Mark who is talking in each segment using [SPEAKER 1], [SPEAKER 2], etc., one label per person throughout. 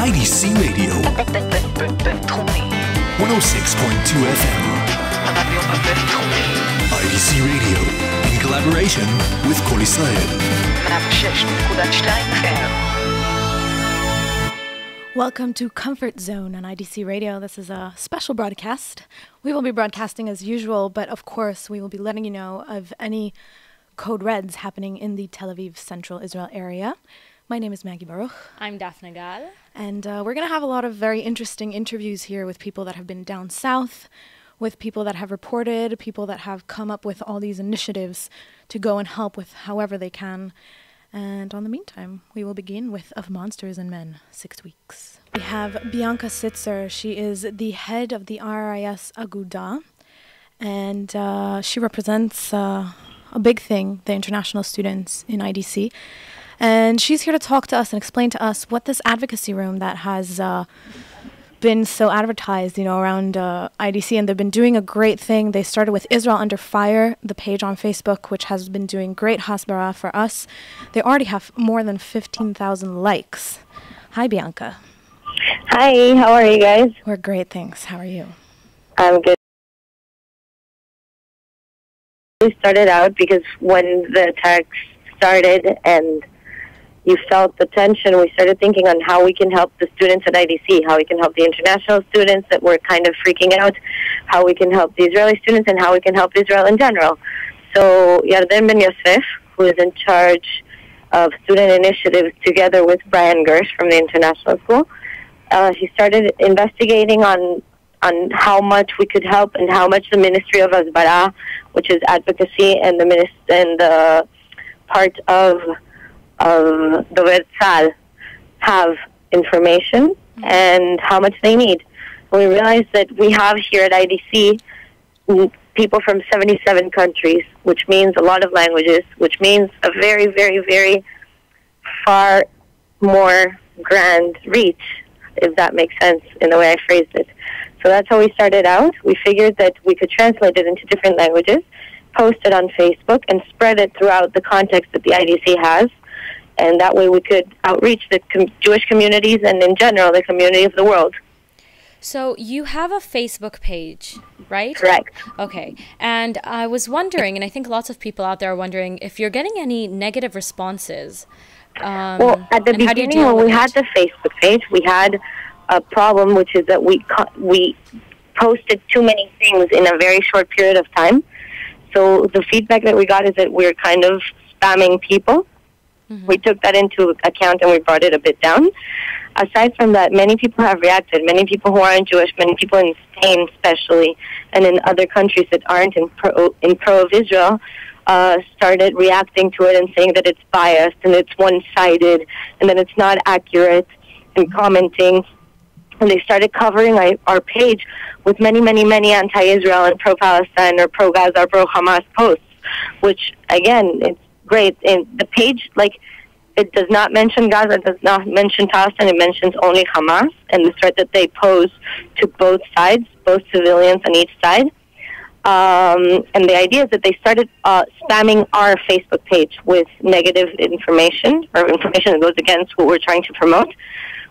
[SPEAKER 1] IDC Radio 106.2 FM. IDC Radio, in collaboration with Kol Israel.
[SPEAKER 2] Welcome to Comfort Zone on IDC Radio. This is a special broadcast. We will be broadcasting as usual, but of course we will be letting you know of any code reds happening in the Tel Aviv Central Israel area. My name is Maggie Baruch.
[SPEAKER 3] I'm Dafna.
[SPEAKER 2] And we're going to have a lot of very interesting interviews here with people that have been down south, with people that have reported, people that have come up with all these initiatives to go and help with however they can. And on the meantime, we will begin with Of Monsters and Men, 6 weeks. We have Bianca Sitzer. She is the head of the RIS Aguda, and she represents a big thing, the international students in IDC. And she's here to talk to us and explain to us what this advocacy room that has been so advertised, around IDC, and they've been doing a great thing. They started with Israelunderfire, the page on Facebook, which has been doing great hasbara for us. They already have more than 15,000 likes. Hi, Bianca.
[SPEAKER 4] Hi, how are you guys?
[SPEAKER 2] We're great, thanks. How are you?
[SPEAKER 4] I'm good. We started out because when the attacks started and you felt the tension, we started thinking on how we can help the students at IDC, how we can help the international students that were kind of freaking out, how we can help the Israeli students, and how we can help Israel in general. So Yarden Ben Yosef, who is in charge of student initiatives together with Brian Gersh from the international school, he started investigating on how much we could help and how much the Ministry of Hasbara, which is advocacy, and the part of the Tzal have information and how much they need. We realized that we have here at IDC people from 77 countries, which means a lot of languages, which means a very, very, very far more grand reach, if that makes sense in the way I phrased it. So that's how we started out. We figured that we could translate it into different languages, post it on Facebook, and spread it throughout the context that the IDC has. And that way we could outreach the Jewish communities and, in general, the community of the world.
[SPEAKER 3] So you have a Facebook page, right?
[SPEAKER 4] Correct.
[SPEAKER 3] Okay. And I was wondering, and I think lots of people out there are wondering, if you're getting any negative responses.
[SPEAKER 4] Well, at the beginning, when we had the Facebook page, we had a problem, which is that we posted too many things in a very short period of time. So the feedback that we got is that we're kind of spamming people. Mm-hmm. We took that into account and we brought it a bit down. Aside from that, many people have reacted. Many people who aren't Jewish, many people in Spain especially, and in other countries that aren't in pro of Israel, started reacting to it and saying that it's biased and it's one-sided and that it's not accurate, and commenting. And they started covering our page with many, many, many anti-Israel and pro-Palestine or pro-Gaza or pro-Hamas posts, which, again, it's great. And the page, it does not mention Gaza, it does not mention Palestine, it mentions only Hamas and the threat that they pose to both sides, both civilians on each side. And the idea is that they started spamming our Facebook page with negative information, or information that goes against what we're trying to promote.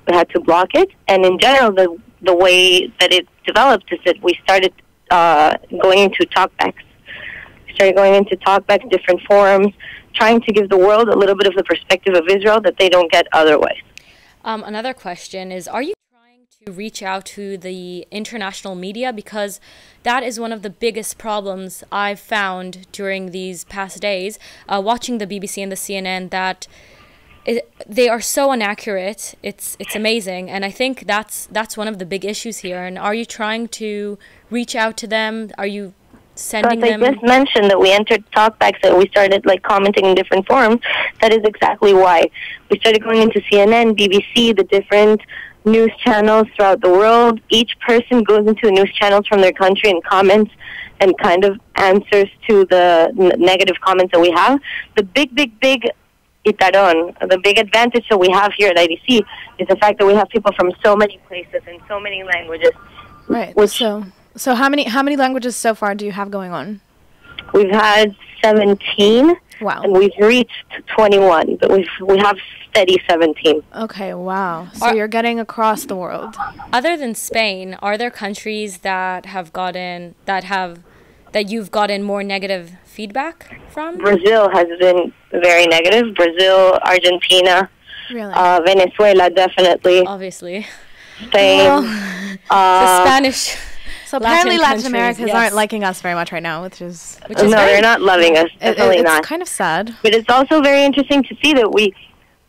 [SPEAKER 4] We had to block it. And in general, the way that it developed is that we started going into talkbacks. We started going into talkbacks, different forums, trying to give the world a little bit of the perspective of Israel that they don't get otherwise.
[SPEAKER 3] Another question is, are you trying to reach out to the international media? Because that is one of the biggest problems I've found during these past days, watching the BBC and the CNN, that they are so inaccurate. It's amazing, and I think that's one of the big issues here. And are you trying to reach out to them? Are you sending them?
[SPEAKER 4] I just mentioned that we entered talkbacks and we started commenting in different forums. That is exactly why we started going into CNN, BBC, the different news channels throughout the world. Each person goes into the news channels from their country and comments and kind of answers to the negative comments that we have. The big Itaron, the big advantage that we have here at IDC is the fact that we have people from so many places and so many languages.
[SPEAKER 2] Right. So how many languages so far do you have going on?
[SPEAKER 4] We've had 17.
[SPEAKER 2] Wow.
[SPEAKER 4] And we've reached 21, but we have steady 17.
[SPEAKER 2] Okay, wow. So you're getting across the world.
[SPEAKER 3] Other than Spain, are there countries that you've gotten more negative feedback from?
[SPEAKER 4] Brazil has been very negative. Brazil, Argentina,
[SPEAKER 2] Really?
[SPEAKER 4] Venezuela, definitely.
[SPEAKER 3] Obviously.
[SPEAKER 4] Spain.
[SPEAKER 3] The Spanish.
[SPEAKER 2] So apparently Latin
[SPEAKER 3] countries,
[SPEAKER 2] Americans
[SPEAKER 3] yes.
[SPEAKER 2] aren't liking us very much right now, which is
[SPEAKER 4] No, they're not loving us. Definitely
[SPEAKER 2] it's
[SPEAKER 4] not.
[SPEAKER 2] kind of sad.
[SPEAKER 4] But it's also very interesting to see that we,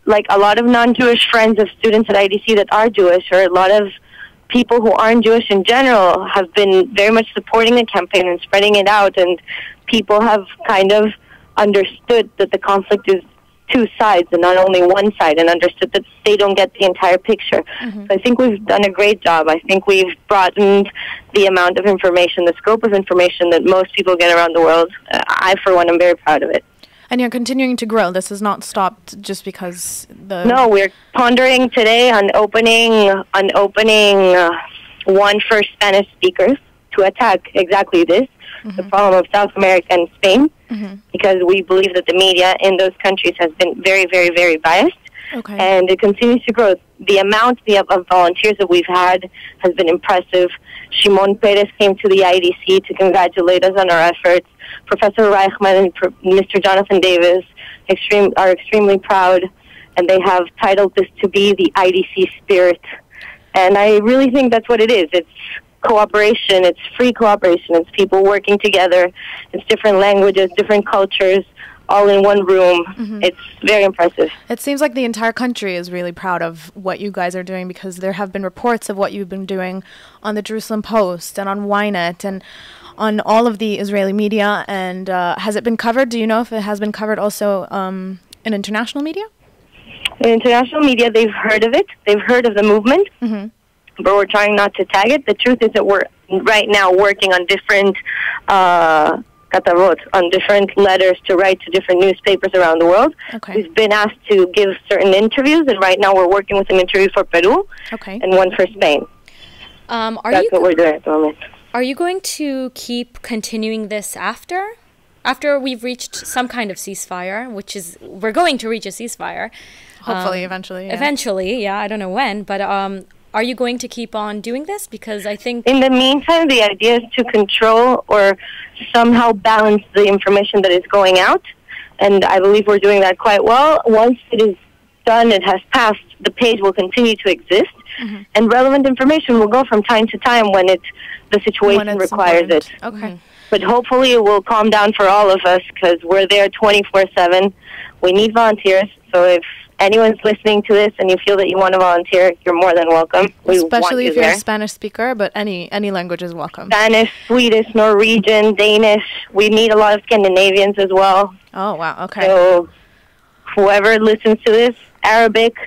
[SPEAKER 4] like a lot of non-Jewish friends of students at IDC that are Jewish, or a lot of people who aren't Jewish in general, have been very much supporting the campaign and spreading it out, and people have kind of understood that the conflict is two sides and not only one side, and understood that they don't get the entire picture. So I think we've done a great job. I think we've broadened the amount of information, the scope of information that most people get around the world. I, for one, am very proud of it.
[SPEAKER 2] And you're continuing to grow. This has not stopped just because the...
[SPEAKER 4] No, we're pondering today on opening one for Spanish speakers to attack exactly this, the problem of South America and Spain, because we believe that the media in those countries has been very, very, very biased.
[SPEAKER 2] Okay.
[SPEAKER 4] And it continues to grow. The amount of volunteers that we've had has been impressive. Shimon Perez came to the IDC to congratulate us on our efforts. Professor Reichman and Mr. Jonathan Davis are extremely proud, and they have titled this to be the IDC spirit. And I really think that's what it is. It's cooperation. It's free cooperation. It's people working together. It's different languages, different cultures, all in one room. It's very impressive.
[SPEAKER 2] It seems like the entire country is really proud of what you guys are doing, because there have been reports of what you've been doing on the Jerusalem Post and on Ynet and on all of the Israeli media. And has it been covered? Do you know if it has been covered also in international media?
[SPEAKER 4] In international media, they've heard of it. They've heard of the movement, but we're trying not to tag it. The truth is that we're right now working on different on different letters to write to different newspapers around the world.
[SPEAKER 2] Okay.
[SPEAKER 4] We've been asked to give certain interviews, and right now we're working with an interview for Peru and one for Spain. That's what we're doing at the moment.
[SPEAKER 3] Are you going to keep continuing this after we've reached some kind of ceasefire, which is, we're going to reach a ceasefire?
[SPEAKER 2] Hopefully, eventually. Yeah.
[SPEAKER 3] Eventually, yeah, I don't know when, but are you going to keep on doing this? Because I think...
[SPEAKER 4] In the meantime, the idea is to control or somehow balance the information that is going out, and I believe we're doing that quite well. Once it is done, it has passed, the page will continue to exist, and relevant information will go from time to time when the situation requires it.
[SPEAKER 2] Okay.
[SPEAKER 4] But hopefully it will calm down for all of us, because we're there 24/7. We need volunteers, so if anyone's listening to this and you feel that you want to volunteer, you're more than welcome.
[SPEAKER 2] Especially if you're a Spanish speaker, but any language is welcome.
[SPEAKER 4] Spanish, Swedish, Norwegian, Danish. We need a lot of Scandinavians as well.
[SPEAKER 2] Oh, wow. Okay.
[SPEAKER 4] So whoever listens to this, Arabic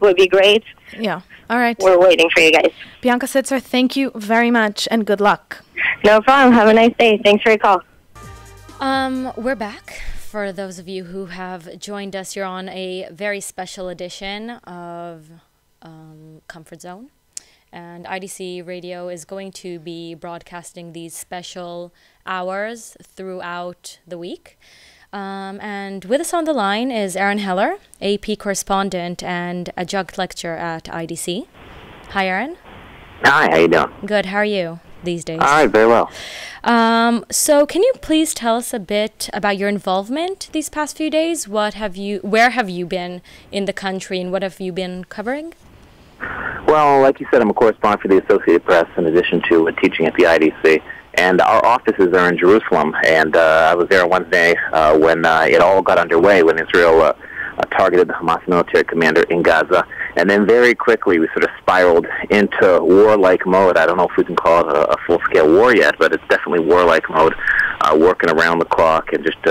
[SPEAKER 4] would be great.
[SPEAKER 2] Yeah. All right.
[SPEAKER 4] We're waiting for you guys.
[SPEAKER 2] Bianca Sitzer, thank you very much, and good luck.
[SPEAKER 4] No problem. Have a nice day. Thanks for your call.
[SPEAKER 3] We're back. For those of you who have joined us, you're on a very special edition of Comfort Zone. And IDC Radio is going to be broadcasting these special hours throughout the week. And with us on the line is Aron Heller, AP correspondent and adjunct lecturer at IDC. Hi, Aron.
[SPEAKER 5] Hi, how you doing?
[SPEAKER 3] Good. How are you these days?
[SPEAKER 5] All right, very well.
[SPEAKER 3] So can you please tell us a bit about your involvement these past few days? Where have you been in the country, and what have you been covering?
[SPEAKER 5] Well, like you said, I'm a correspondent for the Associated Press in addition to teaching at the IDC. And our offices are in Jerusalem. And I was there on Wednesday when it all got underway, when Israel targeted the Hamas military commander in Gaza. And then very quickly we sort of spiraled into warlike mode. I don't know if we can call it a full-scale war yet, but it's definitely warlike mode, working around the clock and just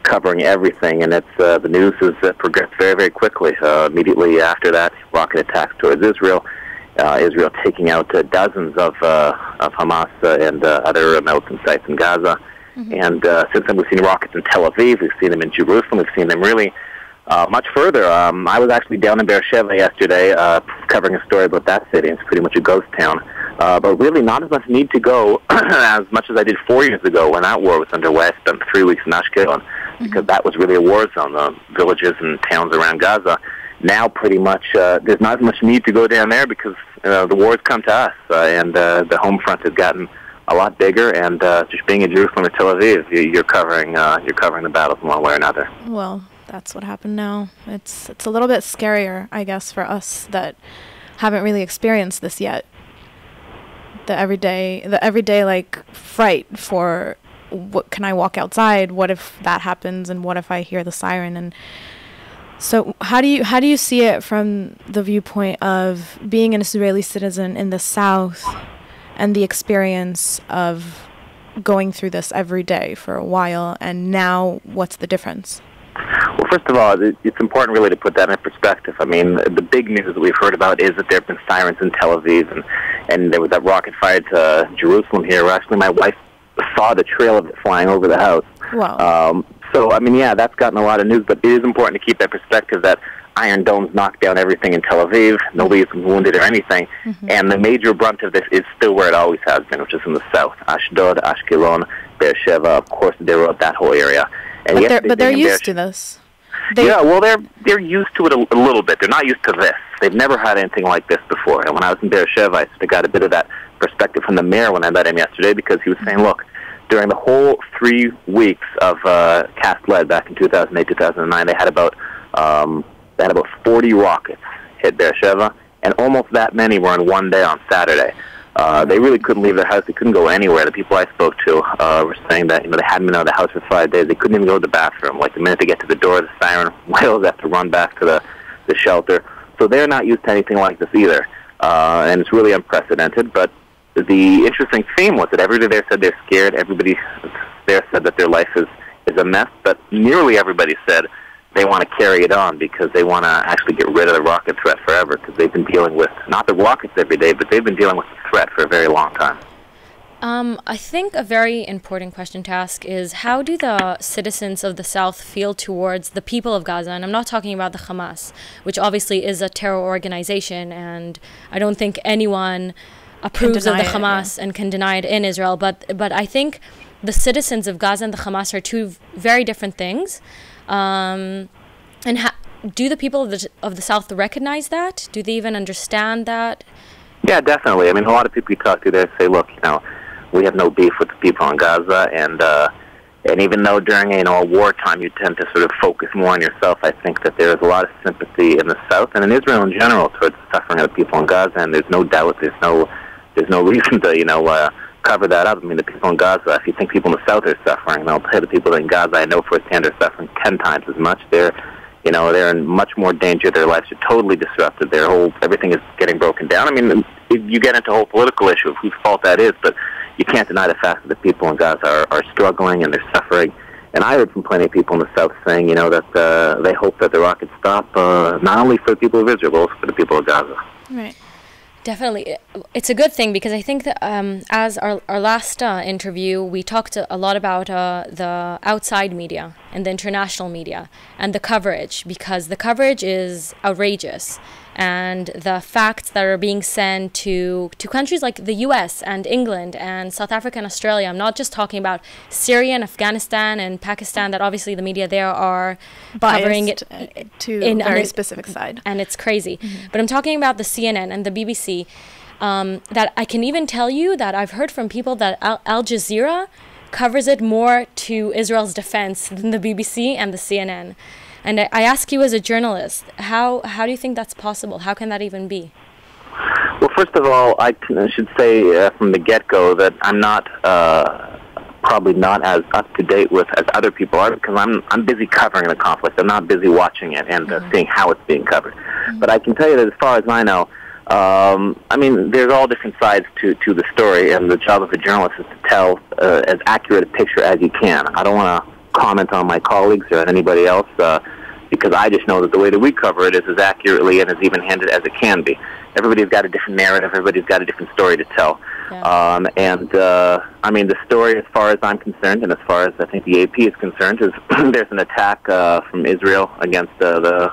[SPEAKER 5] covering everything. And the news has progressed very, very quickly. Immediately after that, rocket attacks towards Israel. Israel taking out dozens of Hamas and other militant sites in Gaza. And since then, we've seen rockets in Tel Aviv. We've seen them in Jerusalem. We've seen them really much further. I was actually down in Beersheba yesterday covering a story about that city. It's pretty much a ghost town. But really not as much need to go as much as I did 4 years ago when that war was underway. I spent 3 weeks in Ashkelon because that was really a war zone, the villages and towns around Gaza. now pretty much there's not as much need to go down there because the war's come to us, and the home front has gotten a lot bigger. And just being in Jerusalem or Tel Aviv, you're covering the battles in one way or another.
[SPEAKER 2] Well, that's what happened now. It's a little bit scarier, I guess, for us that haven't really experienced this yet. The everyday like fright for what can I walk outside? What if that happens? And what if I hear the siren? And so how do you see it from the viewpoint of being an Israeli citizen in the South and the experience of going through this every day for a while, and now what's the difference?
[SPEAKER 5] Well, first of all, it's important really to put that in perspective. I mean, the big news that we've heard about is that there have been sirens in Tel Aviv, and there was that rocket fired to Jerusalem here. Actually, my wife saw the trail of it flying over the house.
[SPEAKER 2] Wow.
[SPEAKER 5] So, I mean, yeah, that's gotten a lot of news, but it is important to keep that perspective that Iron Dome's knocked down everything in Tel Aviv. Nobody's wounded or anything. Mm-hmm. And the major brunt of this is still where it always has been, which is in the south. Ashdod, Ashkelon, Beersheba, of course, that whole area. And
[SPEAKER 2] but they're used to this.
[SPEAKER 5] Yeah, well, they're used to it a little bit. They're not used to this. They've never had anything like this before. And when I was in Beersheba, I sort of got a bit of that perspective from the mayor when I met him yesterday, because he was saying, look, during the whole 3 weeks of cast lead back in 2008, 2009, they had about 40 rockets hit Beersheba, and almost that many were in one day on Saturday. They really couldn't leave their house. They couldn't go anywhere. The people I spoke to were saying that they hadn't been out of the house for 5 days. They couldn't even go to the bathroom. Like the minute they get to the door, the siren wails, they have to run back to the shelter. So they're not used to anything like this either, and it's really unprecedented. But the interesting theme was that everybody there said they're scared. Everybody there said that their life is a mess, but nearly everybody said they want to carry it on because they want to actually get rid of the rocket threat forever, because they've been dealing with, not the rockets every day, but they've been dealing with the threat for a very long time.
[SPEAKER 3] I think a very important question to ask is, how do the citizens of the South feel towards the people of Gaza? And I'm not talking about the Hamas, which obviously is a terror organization, and I don't think anyone approves of the Hamas and can deny it in Israel. But I think the citizens of Gaza and the Hamas are two very different things. And do the people of the South recognize that? Do they even understand that?
[SPEAKER 5] Yeah, definitely. I mean, a lot of people you talk to there say, look, we have no beef with the people in Gaza, and even though during a wartime you tend to sort of focus more on yourself, I think that there is a lot of sympathy in the South and in Israel in general towards the suffering of the people in Gaza, and there's no doubt, there's no reason to cover that up. I mean, the people in Gaza, if you think people in the South are suffering, I'll tell you the people in Gaza I know firsthand are suffering 10 times as much. They're in much more danger. Their lives are totally disrupted. Everything is getting broken down. I mean, you get into a whole political issue of whose fault that is, but you can't deny the fact that the people in Gaza are struggling and they're suffering. And I heard from plenty of people in the South saying, that they hope that the rockets stop, not only for the people of Israel, but also for the people of Gaza.
[SPEAKER 2] Right.
[SPEAKER 3] Definitely. It's a good thing, because I think that as our last interview, we talked a lot about the outside media and the international media and the coverage, because the coverage is outrageous. And the facts that are being sent to countries like the US and England and South Africa and Australia, I'm not just talking about Syria and Afghanistan and Pakistan, that obviously the media there are covering it
[SPEAKER 2] to a very specific side.
[SPEAKER 3] And it's crazy. Mm-hmm. But I'm talking about the CNN and the BBC, that I can even tell you that I've heard from people that Al Jazeera covers it more to Israel's defense than the BBC and the CNN. And I ask you as a journalist, how do you think that's possible? How can that even be?
[SPEAKER 5] Well, first of all, I should say from the get-go that I'm not probably not as up-to-date with as other people are, because I'm busy covering the conflict. I'm not busy watching it and seeing how it's being covered. Mm-hmm. But I can tell you that as far as I know, I mean, there's all different sides to the story, and the job of a journalist is to tell as accurate a picture as you can. I don't want to comment on my colleagues or anybody else, because I just know that the way that we cover it is as accurately and as even-handed as it can be. Everybody's got a different narrative. Everybody's got a different story to tell. Yeah. I mean, the story, as far as I'm concerned, and as far as I think the AP is concerned, is there's an attack from Israel against the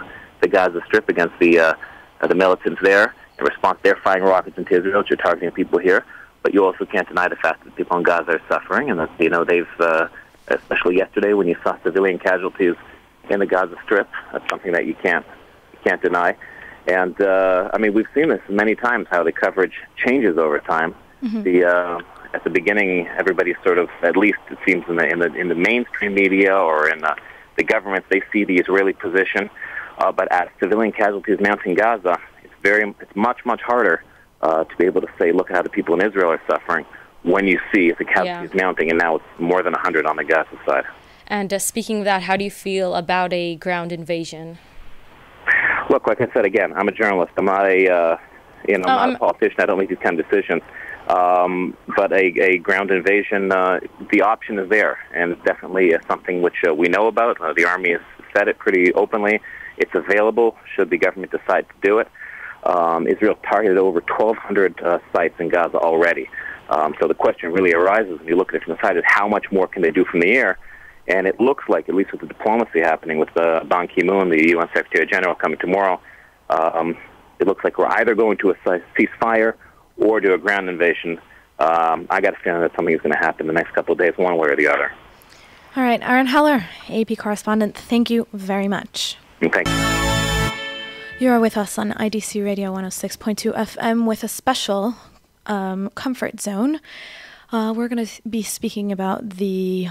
[SPEAKER 5] Gaza Strip, against the militants there. In response, they're firing rockets into Israel, which are targeting people here. But you also can't deny the fact that people in Gaza are suffering, and that they've especially yesterday when you saw civilian casualties in the Gaza Strip. That's something that you can't can't deny. And, I mean, we've seen this many times, how the coverage changes over time. Mm-hmm. At the beginning, everybody sort of, at least it seems in the mainstream media or in the government, they see the Israeli position. But as civilian casualties mount in Gaza, it's much harder to be able to say, look at how the people in Israel are suffering when you see the casualties mounting, and now it's more than 100 on the Gaza side.
[SPEAKER 3] And speaking of that, how do you feel about a ground invasion?
[SPEAKER 5] Look, like I said, again, I'm a journalist. I'm not I'm not a politician. I don't make these kind of decisions. But a ground invasion, the option is there, and it's definitely something which we know about. The Army has said it pretty openly. It's available should the government decide to do it. Israel targeted over 1,200 sites in Gaza already. So the question really arises when you look at it from the side is how much more can they do from the air? And it looks like, at least with the diplomacy happening with Ban Ki-moon, the UN Secretary General, coming tomorrow, it looks like we're either going to a ceasefire or do a ground invasion. I got a feeling that something is going to happen the next couple of days, one way or the other.
[SPEAKER 2] All right, Aron Heller, AP correspondent, thank you very much.
[SPEAKER 5] Thank you.
[SPEAKER 2] You are with us on IDC Radio 106.2 FM with a special comfort zone. We're going to be speaking about the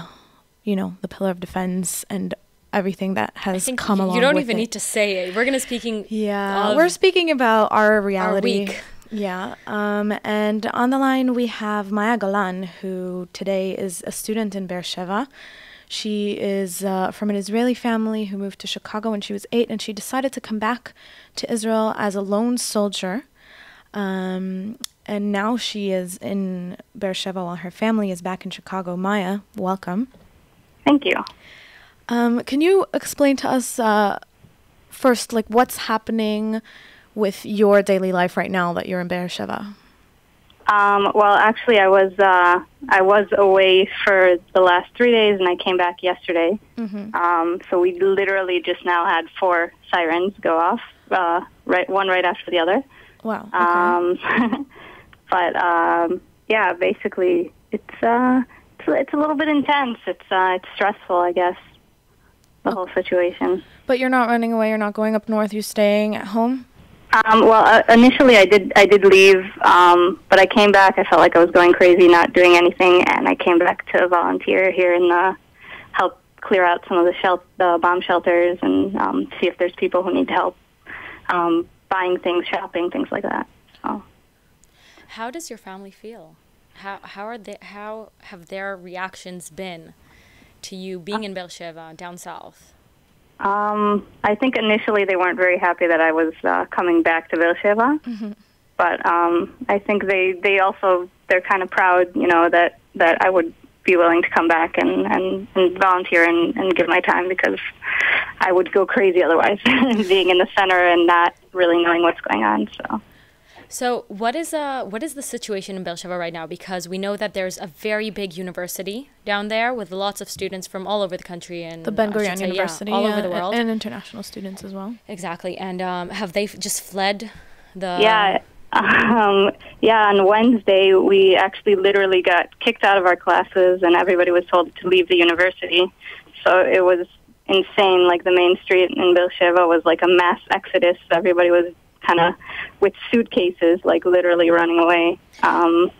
[SPEAKER 2] pillar of defense and everything that has come along with it.
[SPEAKER 3] You don't even need to say it. We're going to
[SPEAKER 2] we're speaking about our reality.
[SPEAKER 3] Our week.
[SPEAKER 2] Yeah. And on the line we have Maya Golan, who today is a student in Beersheva. She is from an Israeli family who moved to Chicago when she was 8, and she decided to come back to Israel as a lone soldier. And now she is in Beersheva while her family is back in Chicago. Maya, welcome.
[SPEAKER 6] Thank you.
[SPEAKER 2] Can you explain to us first, like, what's happening with your daily life right now that you're in Beersheva?
[SPEAKER 6] Well, actually, I was away for the last 3 days, and I came back yesterday. Mm-hmm. So we literally just now had 4 sirens go off, one right after the other.
[SPEAKER 2] Wow. Okay.
[SPEAKER 6] But yeah, basically, it's a little bit intense. It's stressful, I guess, the whole situation.
[SPEAKER 2] But you're not running away. You're not going up north. You're staying at home.
[SPEAKER 6] Well, initially I did leave, but I came back. I felt like I was going crazy, not doing anything, and I came back to volunteer here and help clear out some of the bomb shelters and see if there's people who need help buying things, shopping, things like that. So.
[SPEAKER 3] How does your family feel? How have their reactions been to you being in Beersheva, down south?
[SPEAKER 6] I think initially they weren't very happy that I was coming back to Beersheva, mm-hmm. But I think they're kind of proud, that I would be willing to come back and volunteer and give my time, because I would go crazy otherwise, being in the center and not really knowing what's going on.
[SPEAKER 3] So what is the situation in Beersheva right now? Because we know that there's a very big university down there with lots of students from all over the country and
[SPEAKER 2] the Ben Gurion University,
[SPEAKER 3] all over the world,
[SPEAKER 2] and international students as well.
[SPEAKER 3] Exactly. And have they just fled the?
[SPEAKER 6] Yeah. On Wednesday we actually literally got kicked out of our classes, and everybody was told to leave the university. So it was insane. Like, the main street in Beersheva was like a mass exodus. Everybody was kind of with suitcases, like literally running away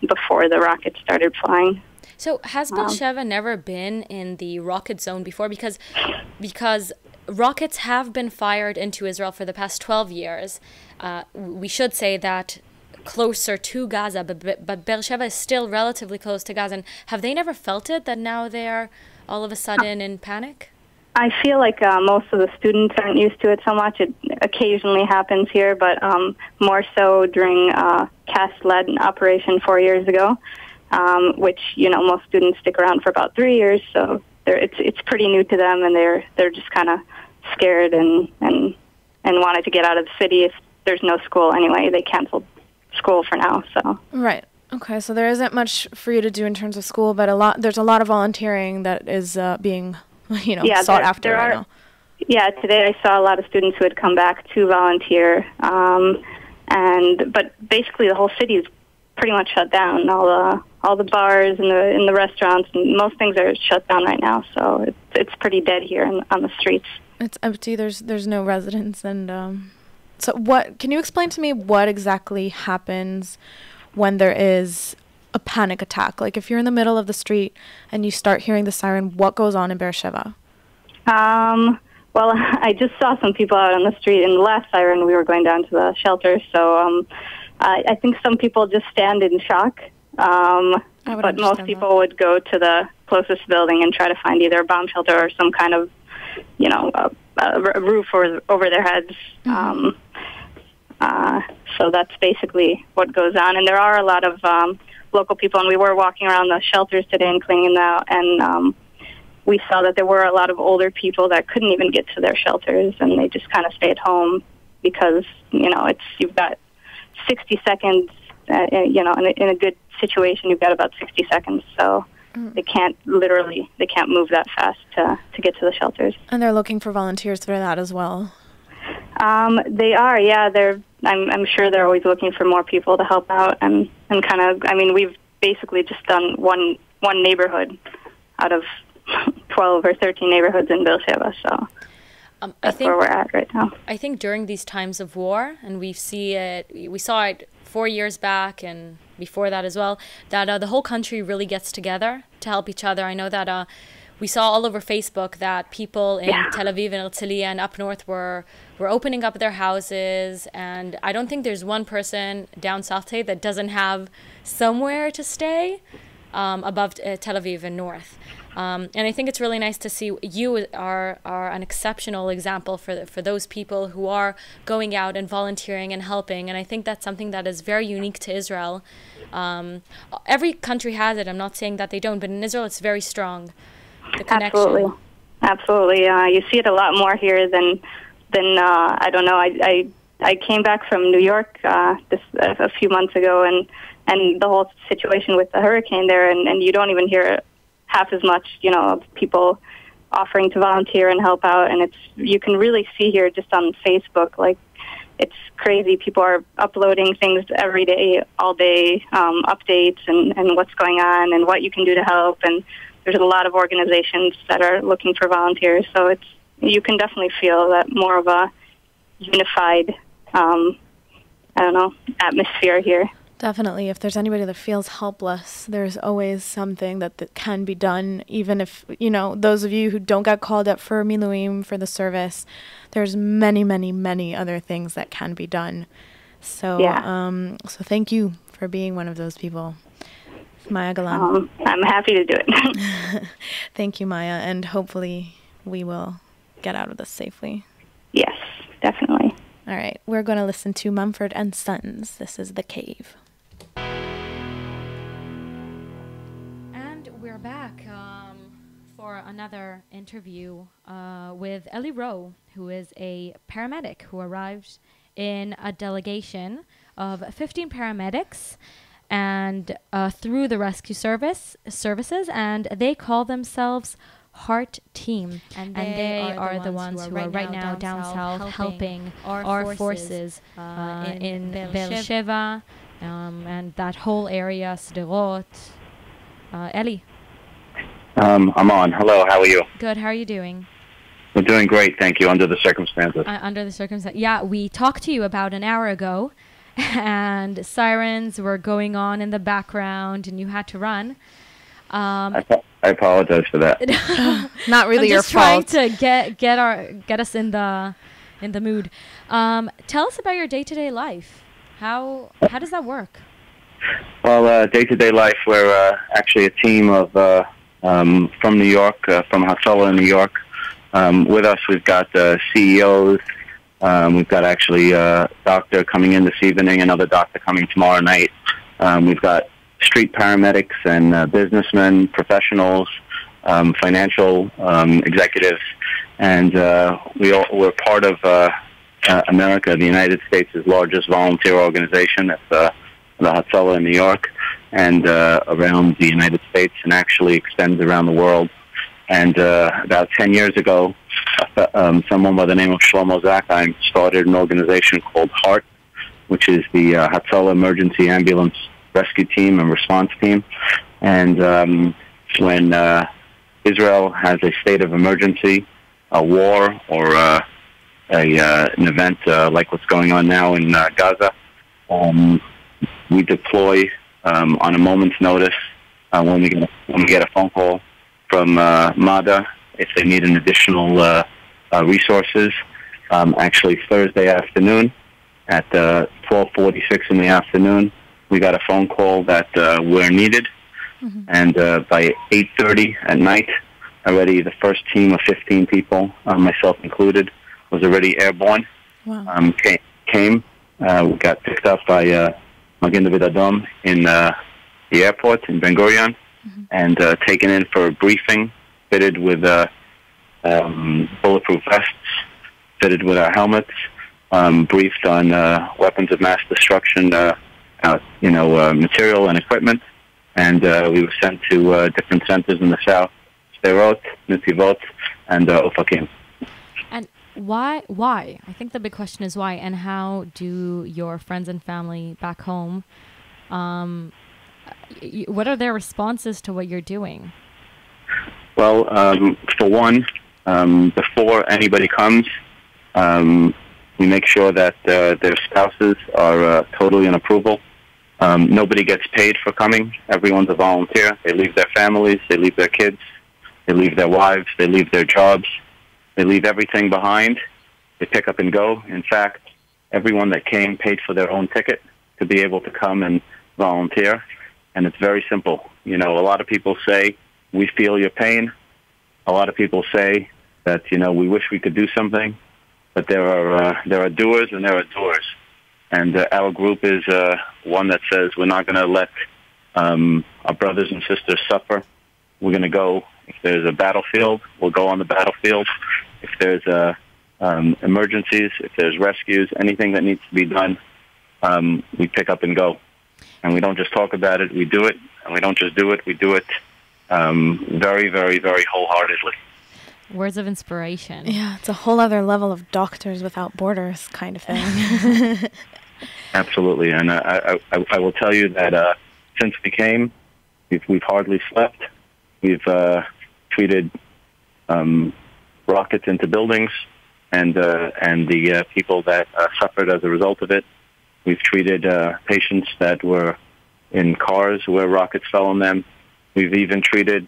[SPEAKER 6] before the rockets started flying.
[SPEAKER 3] So has Beersheva never been in the rocket zone before? Because rockets have been fired into Israel for the past 12 years. We should say that closer to Gaza, but Beersheva is still relatively close to Gaza. And have they never felt it, that now they're all of a sudden in panic?
[SPEAKER 6] I feel like most of the students aren't used to it so much. It occasionally happens here, but more so during CAST-led operation 4 years ago, which, most students stick around for about 3 years. So it's pretty new to them, and they're just kind of scared and wanted to get out of the city. If there's no school anyway, they canceled school for now. So
[SPEAKER 2] right. Okay, so there isn't much for you to do in terms of school, but there's a lot of volunteering that is being sought after right now.
[SPEAKER 6] Yeah, today I saw a lot of students who had come back to volunteer, but basically the whole city is pretty much shut down. All the bars and the restaurants and most things are shut down right now. So it's pretty dead here on the streets.
[SPEAKER 2] It's empty. There's no residents, and So can you explain to me what exactly happens when there is a panic attack? Like if you're in the middle of the street and you start hearing the siren, what goes on in Beersheba?
[SPEAKER 6] Well, I just saw some people out on the street. In the last siren, we were going down to the shelter. So I think some people just stand in shock. But most people would go to the closest building and try to find either a bomb shelter or some kind of, a roof over their heads. Mm-hmm. So that's basically what goes on. And there are a lot of local people, and we were walking around the shelters today and cleaning them out, and we saw that there were a lot of older people that couldn't even get to their shelters, and they just kind of stayed home because, you've got 60 seconds, in a good situation, you've got about 60 seconds, so they can't move that fast to get to the shelters. And
[SPEAKER 2] they're looking for volunteers for that as well.
[SPEAKER 6] They are, yeah. I'm sure they're always looking for more people to help out, and kind of. I mean, we've basically just done one neighborhood out of 12 or 13 neighborhoods in Beersheba, so that's where we're at right now.
[SPEAKER 3] I think during these times of war, and we saw it 4 years back and before that as well, that the whole country really gets together to help each other. I know that we saw all over Facebook that people in Tel Aviv and Herzaliya and up north were opening up their houses, and I don't think there's one person down south today that doesn't have somewhere to stay above Tel Aviv and north. And I think it's really nice to see you are an exceptional example for those people who are going out and volunteering and helping. And I think that's something that is very unique to Israel. Every country has it. I'm not saying that they don't, but in Israel it's very strong. The connection.
[SPEAKER 6] Absolutely. You see it a lot more here than I don't know. I came back from New York a few months ago, and the whole situation with the hurricane there, and you don't even hear half as much, of people offering to volunteer and help out. And you can really see here just on Facebook, like, it's crazy. People are uploading things every day, all day, updates and what's going on and what you can do to help. And there's a lot of organizations that are looking for volunteers. So you can definitely feel that more of a unified, atmosphere here.
[SPEAKER 2] Definitely. If there's anybody that feels helpless, there's always something that can be done. Even if, those of you who don't get called up for Miluim, for the service, there's many, many, many other things that can be done. So, so thank you for being one of those people. Maya Galan.
[SPEAKER 6] I'm happy to do it.
[SPEAKER 2] Thank you, Maya, and hopefully we will get out of this safely.
[SPEAKER 6] Yes, definitely.
[SPEAKER 2] All right, we're going to listen to Mumford & Sons. This is The Cave.
[SPEAKER 3] And we're back for another interview with Ellie Row, who is a paramedic who arrived in a delegation of 15 paramedics and through the rescue services, and they call themselves Heart Team, and they are the ones who are right now down south helping our forces in Beersheba and that whole area, Sderot. Ellie.
[SPEAKER 7] I'm on. Hello, how are you?
[SPEAKER 3] Good, how are you doing?
[SPEAKER 7] We're doing great, thank you, under the circumstances.
[SPEAKER 3] Yeah, we talked to you about an hour ago, and sirens were going on in the background, and you had to run.
[SPEAKER 7] I apologize for that.
[SPEAKER 2] Not really your fault.
[SPEAKER 3] I'm just trying to get us in the mood. Tell us about your day-to-day life. How does that work?
[SPEAKER 7] Well, day-to-day life, we're actually a team of from New York, from Herzaliya in New York. With us, we've got CEOs. We've got actually a doctor coming in this evening, another doctor coming tomorrow night. We've got street paramedics and businessmen, professionals, financial executives, and we're part of America, the United States' largest volunteer organization. It's the Herzaliya in New York and around the United States, and actually extends around the world. And about 10 years ago, someone by the name of Shlomo Zahavi started an organization called HEART, which is the Herzaliya Emergency Ambulance Rescue Team and Response Team. And when Israel has a state of emergency, a war, or an event like what's going on now in Gaza. We deploy on a moment's notice when we get a phone call from MADA if they need an additional resources. Actually, Thursday afternoon at 12:46 in the afternoon, we got a phone call that we're needed, and by 8:30 at night, already the first team of 15 people, myself included, was already airborne.
[SPEAKER 2] Wow.
[SPEAKER 7] Came, we got picked up by Magin David Adom in the airport in Ben Gurion, and taken in for a briefing, fitted with bulletproof vests, fitted with our helmets, briefed on weapons of mass destruction, material and equipment, and we were sent to different centers in the south, Sderot, Netivot, and Ofakim.
[SPEAKER 3] And why? I think the big question is why, and how do your friends and family back home, what are their responses to what you're doing?
[SPEAKER 7] Well, for one, before anybody comes, we make sure that their spouses are totally in approval. Nobody gets paid for coming. Everyone's a volunteer. They leave their families. They leave their kids. They leave their wives. They leave their jobs. They leave everything behind. They pick up and go. In fact, everyone that came paid for their own ticket to be able to come and volunteer. And it's very simple. A lot of people say, we feel your pain. A lot of people say that, we wish we could do something. But there are doers and there are doers. And our group is one that says we're not going to let our brothers and sisters suffer. We're going to go, if there's a battlefield, we'll go on the battlefield. If there's emergencies, if there's rescues, anything that needs to be done, we pick up and go. And we don't just talk about it, we do it. And we don't just do it, we do it very, very, very wholeheartedly.
[SPEAKER 3] Words of inspiration.
[SPEAKER 2] Yeah, it's a whole other level of Doctors Without Borders kind of thing.
[SPEAKER 7] Absolutely, and I will tell you that since we came, we've hardly slept. We've treated rockets into buildings, and the people that suffered as a result of it. We've treated patients that were in cars where rockets fell on them. We've even treated,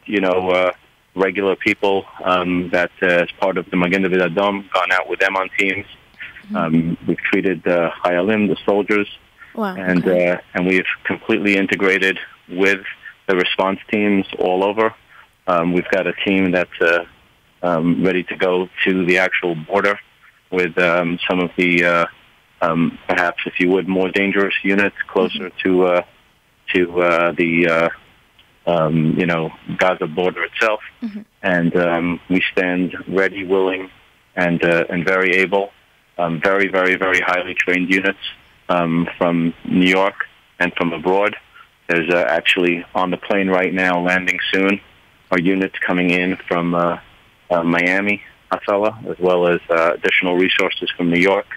[SPEAKER 7] regular people that, as part of the Magen David Adom, gone out with them on teams. We've treated Hayalim, the soldiers,
[SPEAKER 2] wow,
[SPEAKER 7] and we've completely integrated with the response teams all over. We've got a team that's ready to go to the actual border with some of the, perhaps, if you would, more dangerous units closer to the Gaza border itself, and we stand ready, willing, and very able. Very, very, very highly trained units from New York and from abroad. There's actually on the plane right now, landing soon, are units coming in from Miami, Hatzalah, as well as additional resources from New York.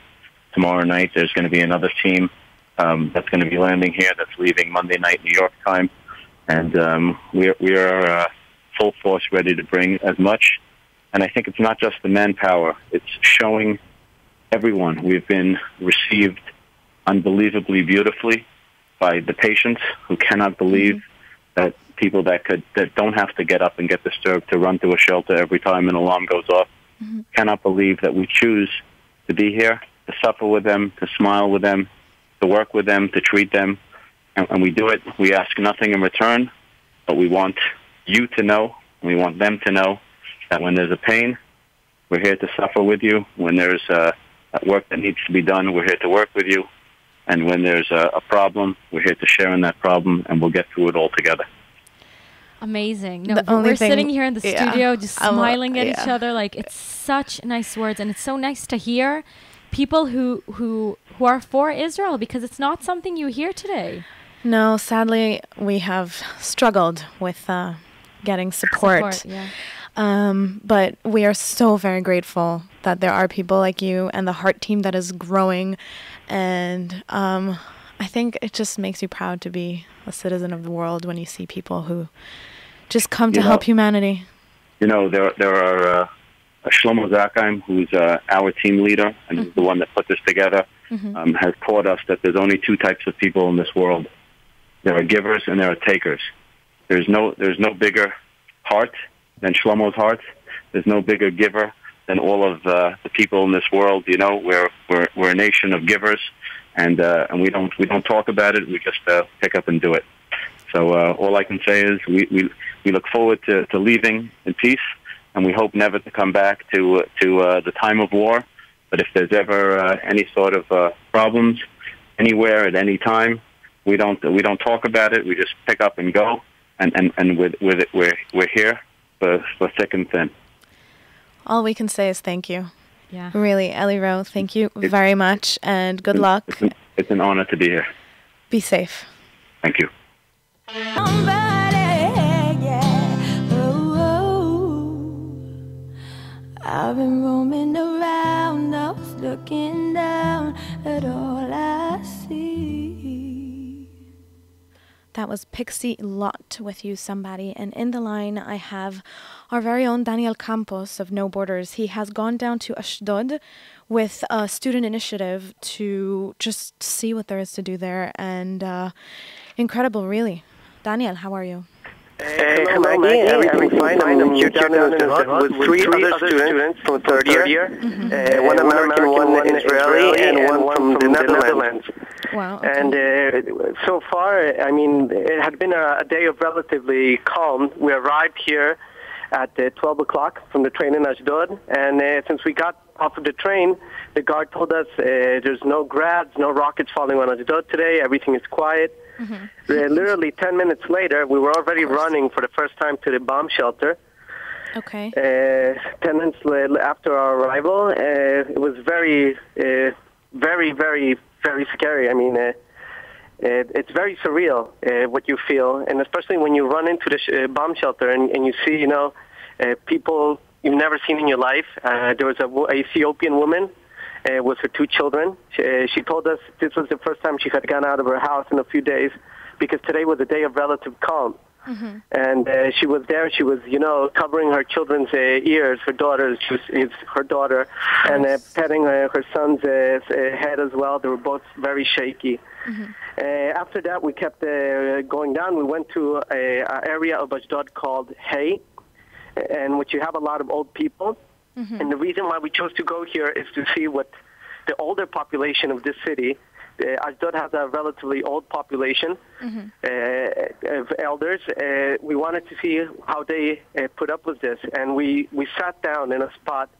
[SPEAKER 7] Tomorrow night, there's going to be another team that's going to be landing here. That's leaving Monday night New York time. And we are full force ready to bring as much. And I think it's not just the manpower. It's showing everyone. We've been received unbelievably beautifully by the patients who cannot believe that people that don't have to get up and get disturbed to run to a shelter every time an alarm goes off, cannot believe that we choose to be here, to suffer with them, to smile with them, to work with them, to treat them. And we do it. We ask nothing in return, but we want you to know, we want them to know that when there's a pain, we're here to suffer with you. When there's work that needs to be done, we're here to work with you. And when there's a problem, we're here to share in that problem, and we'll get through it all together.
[SPEAKER 3] Amazing. No, we're sitting here in the studio just smiling at each other. Like, it's such nice words, and it's so nice to hear people who are for Israel, because it's not something you hear today.
[SPEAKER 2] No, sadly, we have struggled with getting support. But we are so very grateful that there are people like you and the Heart team that is growing. And I think it just makes you proud to be a citizen of the world when you see people who just come to help humanity.
[SPEAKER 7] There are Shlomo Zakheim, who's our team leader and is the one that put this together, has taught us that there's only two types of people in this world. There are givers and there are takers. There's no bigger heart than Shlomo's heart. There's no bigger giver than all of the people in this world. You know, we're a nation of givers, and we don't talk about it. We just pick up and do it. So all I can say is we look forward to leaving in peace, and we hope never to come back to the time of war. But if there's ever any sort of problems anywhere at any time, we don't talk about it. We just pick up and go, and with it we're here for thick and thin.
[SPEAKER 2] All we can say is thank you.
[SPEAKER 3] Yeah.
[SPEAKER 2] Really, Ellie Row, thank you very much, and good luck.
[SPEAKER 7] It's an honor to be here.
[SPEAKER 2] Be safe.
[SPEAKER 7] Thank you.
[SPEAKER 8] I've been roaming around, I was looking down at all I see.
[SPEAKER 2] That was Pixie Lott with You Somebody, and in the line I have our very own Daniel Campos of No Borders. He has gone down to Ashdod with a student initiative to just see what there is to do there, and incredible, really. Daniel, how are you?
[SPEAKER 9] Hello, Maggie. Everything's fine. I'm here down in Zahavi with three other students from third year. One American, one Israeli, and one from the Netherlands.
[SPEAKER 2] Wow. Okay.
[SPEAKER 9] And so far, I mean, it had been a day of relatively calm. We arrived here at 12 o'clock from the train in Ashdod, and since we got off of the train, the guard told us there's no grads, no rockets falling on Ashdod today, everything is quiet. Literally 10 minutes later, we were already running for the first time to the bomb shelter.
[SPEAKER 2] Okay.
[SPEAKER 9] 10 minutes after our arrival, it was very, very scary. I mean, it's very surreal what you feel, and especially when you run into the bomb shelter and you see, you know, people you've never seen in your life. There was a Ethiopian woman with her two children. She told us this was the first time she had gone out of her house in a few days because today was a day of relative calm. And she was there. She was, you know, covering her children's ears, her daughter's, her daughter, and petting her son's head as well. They were both very shaky. After that, we kept going down. We went to an area of Ashdod called Hay, in which you have a lot of old people. And the reason why we chose to go here is to see what the older population of this city. Ashdod has a relatively old population of elders. We wanted to see how they put up with this, and we sat down in a spot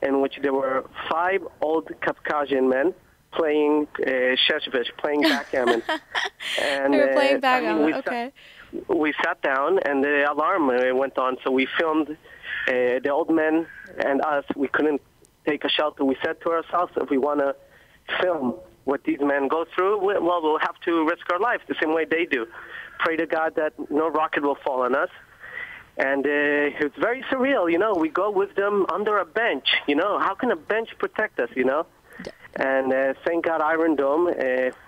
[SPEAKER 9] in which there were 5 old Caucasian men playing sheshvish, playing backgammon. And
[SPEAKER 2] they were playing backgammon. Okay.
[SPEAKER 9] We sat down, and the alarm went on, so we filmed the old men and us. We couldn't take a shelter. We said to ourselves, if we want to film what these men go through, well, we'll have to risk our lives the same way they do. Pray to God that no rocket will fall on us. And it's very surreal, you know. We go with them under a bench, you know. How can a bench protect us, you know? And thank God Iron Dome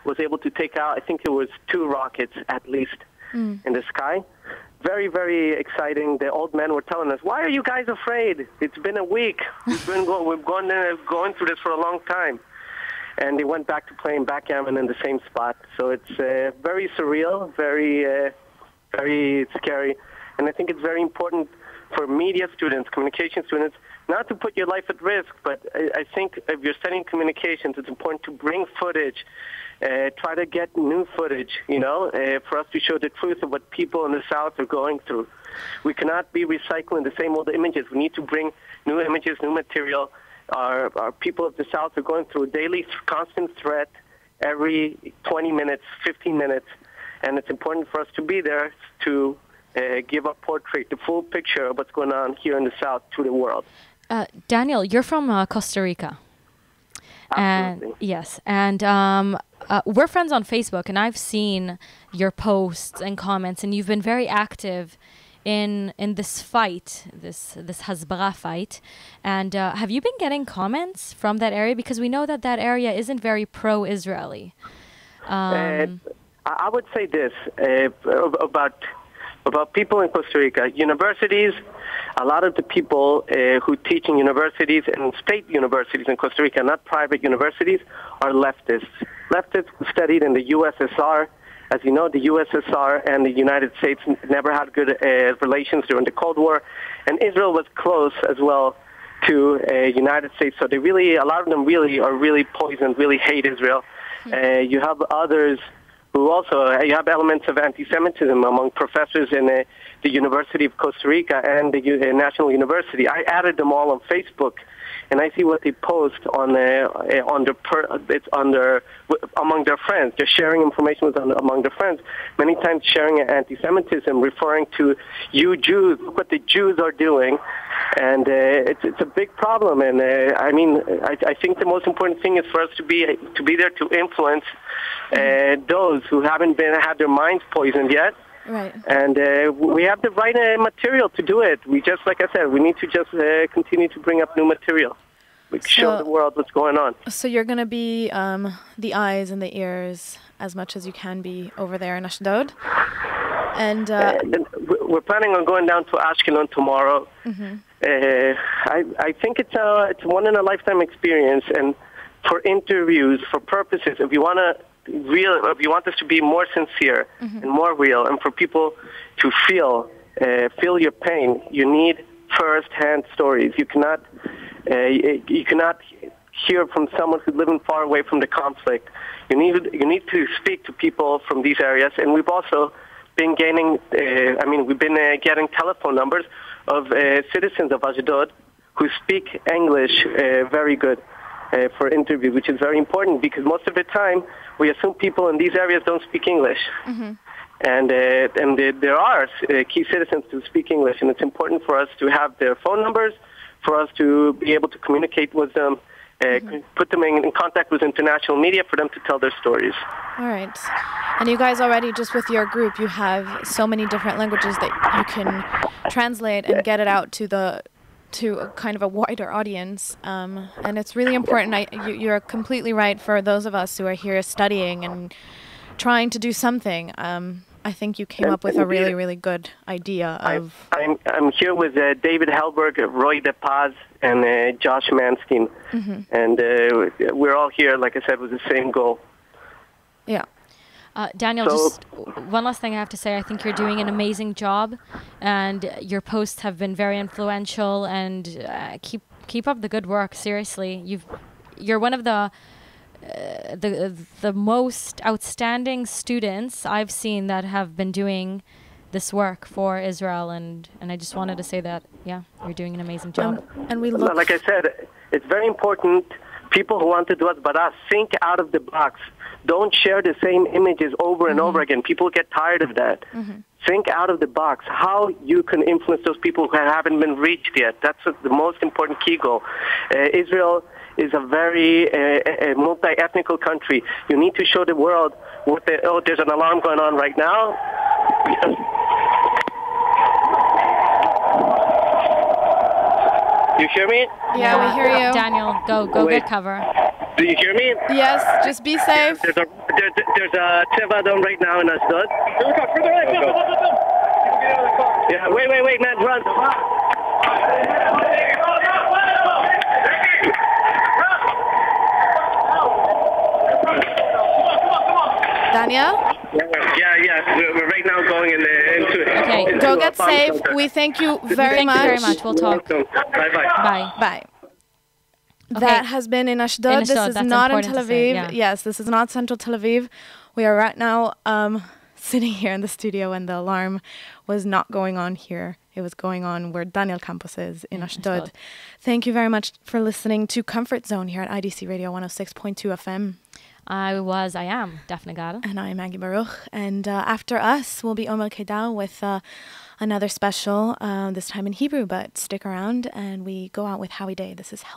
[SPEAKER 9] was able to take out, I think it was 2 rockets at least in the sky. Very, very exciting. The old men were telling us, why are you guys afraid? It's been a week. We've going through this for a long time. And they went back to playing backgammon in the same spot. So it's very surreal, very, very scary. And I think it's very important for media students, communication students, not to put your life at risk, but I think if you're studying communications, it's important to bring footage, try to get new footage, you know, for us to show the truth of what people in the South are going through. We cannot be recycling the same old images. We need to bring new images, new material. Our people of the South are going through a daily constant threat every 20 minutes, 15 minutes, and it's important for us to be there to give a portrait, the full picture of what's going on here in the South to the world.
[SPEAKER 3] Daniel, you're from Costa Rica.
[SPEAKER 9] Absolutely.
[SPEAKER 3] And yes, and we're friends on Facebook, and I've seen your posts and comments, and you've been very active in this fight, this Hasbara fight. And have you been getting comments from that area? Because we know that area isn't very pro-Israeli.
[SPEAKER 9] I would say this about people in Costa Rica. Universities a lot of the people who teach in universities and state universities in Costa Rica, not private universities, are leftists. Leftists who studied in the USSR. As you know, the USSR and the United States never had good relations during the Cold War, and Israel was close as well to United States. So they really, a lot of them really are really poisoned, really hate Israel. You have others who also, you have elements of anti-Semitism among professors in the University of Costa Rica and the National University. I added them all on Facebook, and I see what they post on among their friends. They're sharing information among their friends. Many times sharing anti-Semitism, referring to you Jews, look what the Jews are doing, and it's a big problem. And I mean, I think the most important thing is for us to be there to influence those who haven't had their minds poisoned yet.
[SPEAKER 2] Right.
[SPEAKER 9] And we have the right material to do it. We just, like I said, we need to just continue to bring up new material. We show the world what's going on.
[SPEAKER 2] So you're going to be the eyes and the ears as much as you can be over there in Ashdod. And
[SPEAKER 9] we're planning on going down to Ashkelon tomorrow. I think it's a one-in-a-lifetime experience. And for interviews, for purposes, if you want this to be more sincere and more real, and for people to feel your pain, you need first-hand stories. You cannot hear from someone who's living far away from the conflict. You need to speak to people from these areas, and we've also been getting telephone numbers of citizens of Ashdod who speak English very good. For interview, which is very important because most of the time we assume people in these areas don't speak English, and there are key citizens who speak English, and it's important for us to have their phone numbers, for us to be able to communicate with them, put them in contact with international media for them to tell their stories.
[SPEAKER 2] All right. And you guys already, just with your group, you have so many different languages that you can translate and get it out to a kind of a wider audience, and it's really important. You're completely right. For those of us who are here studying and trying to do something, I think you came up with a really, really good idea of...
[SPEAKER 9] I'm here with David Hellberg, Roy DePaz, and Josh Manstein, and we're all here, like I said, with the same goal.
[SPEAKER 2] Yeah.
[SPEAKER 3] Daniel, just one last thing I have to say. I think you're doing an amazing job, and your posts have been very influential. And keep up the good work. Seriously, you're one of the most outstanding students I've seen that have been doing this work for Israel, and I just wanted to say that you're doing an amazing job.
[SPEAKER 2] And we look,
[SPEAKER 9] like I said, it's very important. People who want to do us, but us, think out of the box. Don't share the same images over and over again. People get tired of that. Think out of the box. How you can influence those people who haven't been reached yet. That's the most important key goal. Israel is a very multi-ethnical country. You need to show the world what there's an alarm going on right now. You hear me?
[SPEAKER 2] Yeah, we hear you.
[SPEAKER 3] Daniel, go get cover.
[SPEAKER 9] Do you hear me?
[SPEAKER 2] Yes, just be safe.
[SPEAKER 9] There's a Teva Dome right now in Ashdod. Yeah, wait, man, run.
[SPEAKER 2] Daniel?
[SPEAKER 9] Yeah. We're right now going into
[SPEAKER 2] Okay, go get safe. We thank you very much.
[SPEAKER 3] Thank you very much. We'll talk.
[SPEAKER 9] Bye.
[SPEAKER 2] Bye.
[SPEAKER 3] Okay.
[SPEAKER 2] That has been in Ashdod. This is not in Tel Aviv. Yes, this is not central Tel Aviv. We are right now sitting here in the studio, and the alarm was not going on here. It was going on where Daniel Campos is in Ashdod. Thank you very much for listening to Comfort Zone here at IDC Radio 106.2 FM.
[SPEAKER 3] I am Dafna Gada.
[SPEAKER 2] And I am Maggie Baruch. And after us will be Omer Kedal with another special, this time in Hebrew, but stick around and we go out with Howie Day. This is Help.